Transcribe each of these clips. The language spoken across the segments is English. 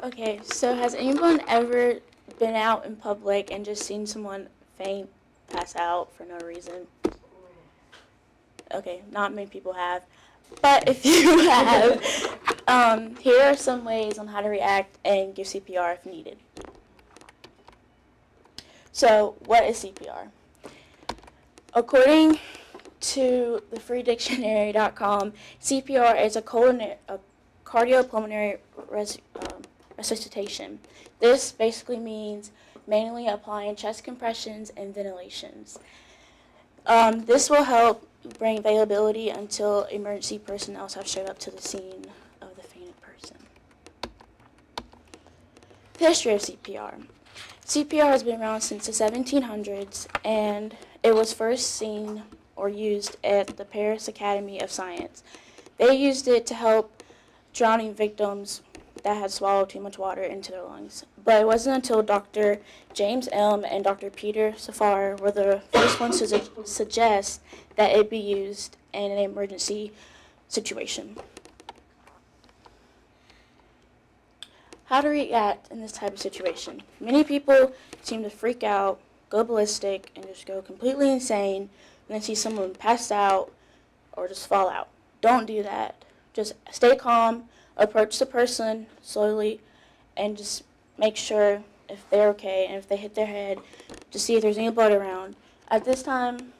Okay, so has anyone ever been out in public and just seen someone faint, pass out for no reason? Okay, not many people have. But if you have, here are some ways on how to react and give CPR if needed. So, what is CPR? According to the freedictionary.com, CPR is a cardiopulmonary resuscitation. This basically means manually applying chest compressions and ventilations. This will help bring availability until emergency personnel have showed up to the scene of the fainted person. The history of CPR. CPR has been around since the 1700s, and it was first seen or used at the Paris Academy of Science. They used it to help drowning victims that had swallowed too much water into their lungs. But it wasn't until Dr. James Elm and Dr. Peter Safar were the first ones to suggest that it be used in an emergency situation. How to react in this type of situation. Many people seem to freak out, go ballistic, and just go completely insane when they see someone passed out or just fall out. Don't do that. Just stay calm, approach the person slowly, and just make sure if they're okay, and if they hit their head, just see if there's any blood around. At this time,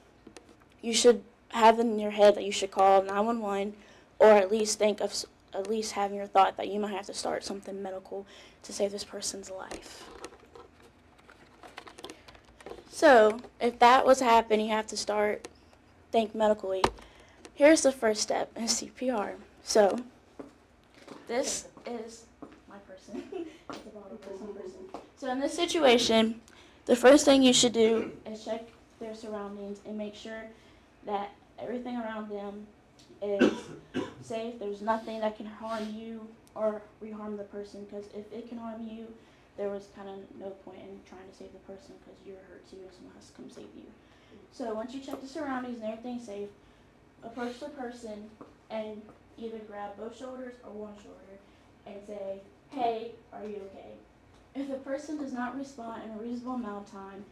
you should have in your head that you should call 911, or at least think of having your thought that you might have to start something medical to save this person's life. So, if that was happening, you have to think medically. Here's the first step in CPR. So, this is my person. It's a bottle person. So in this situation, the first thing you should do is check their surroundings and make sure that everything around them is safe. There's nothing that can harm you or reharm the person, because if it can harm you, there was kind of no point in trying to save the person, because you're hurt too and someone has to come save you. So once you check the surroundings and everything's safe, approach the person and either grab both shoulders or one shoulder and say, "Hey, are you okay?" If the person does not respond in a reasonable amount of time,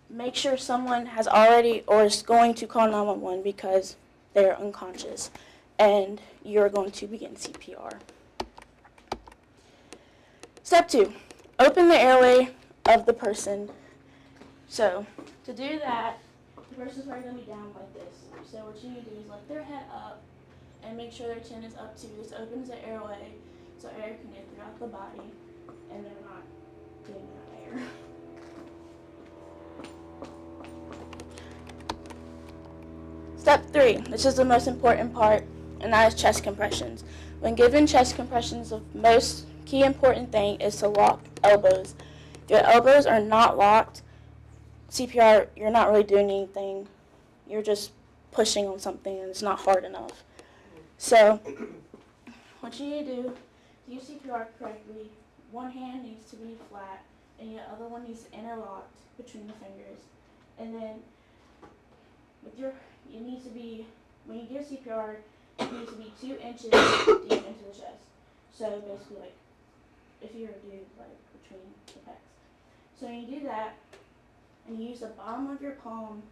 make sure someone has already or is going to call 911 because they're unconscious, and you're going to begin CPR. Step 2, open the airway of the person. So, to do that, the person's probably going to be down like this. So what you need to do is lift their head up and make sure their chin is up too. This opens the airway so air can get throughout the body and they're not getting that air. Step 3, this is the most important part, and that is chest compressions. When given chest compressions, the most key important thing is to lock elbows. If your elbows are not locked, CPR, you're not really doing anything. You're just pushing on something and it's not hard enough. So, what you need to do to use CPR correctly, one hand needs to be flat and your other one needs to interlock between the fingers. And then, it needs to be, when you give CPR, it needs to be 2 inches deep into the chest. So basically, like, if you're a dude, like, between the pecs. So you do that, and you use the bottom of your palm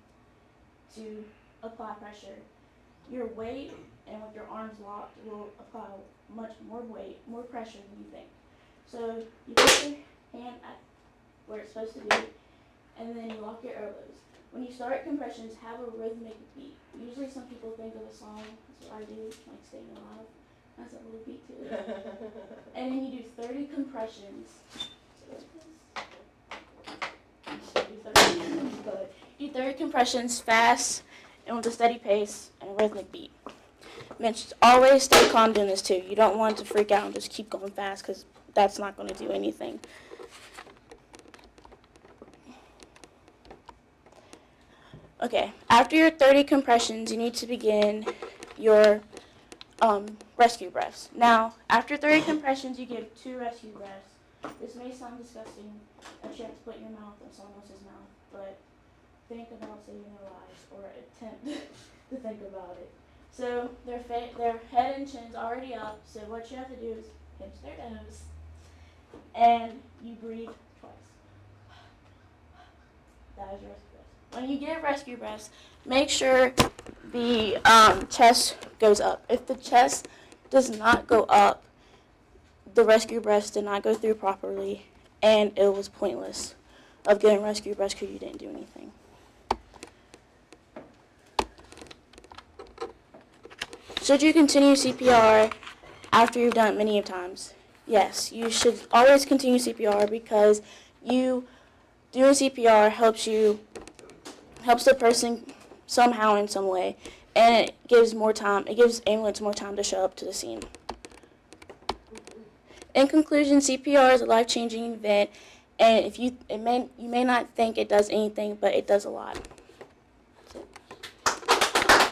to apply pressure. Your weight, and with your arms locked, will apply much more weight, more pressure than you think. So you put your hand at where it's supposed to be, and then you lock your elbows. When you start compressions, have a rhythmic beat. Usually some people think of a song, that's what I do, like Staying Alive. That's a little beat to it. And then you do 30 compressions. Do 30 compressions fast and with a steady pace and a rhythmic beat. Mitch, always stay calm doing this too. You don't want to freak out and just keep going fast, because that's not going to do anything. Okay, after your 30 compressions, you need to begin your rescue breaths. Now, after 30 compressions, you give 2 rescue breaths. This may sound disgusting that you have to put your mouth in someone else's mouth, but think about saving their lives, or attempt to think about it. So their head and chin's already up, so what you have to do is pinch their nose, and you breathe twice. That is your rescue breath. When you give rescue breaths, make sure the chest goes up. If the chest does not go up, the rescue breaths did not go through properly, and it was pointless of getting rescue breaths because you didn't do anything. Should you continue CPR after you've done it many times? Yes, you should always continue CPR because doing CPR helps the person somehow in some way, and it gives ambulance more time to show up to the scene. In conclusion, CPR is a life-changing event, and you may not think it does anything, but it does a lot.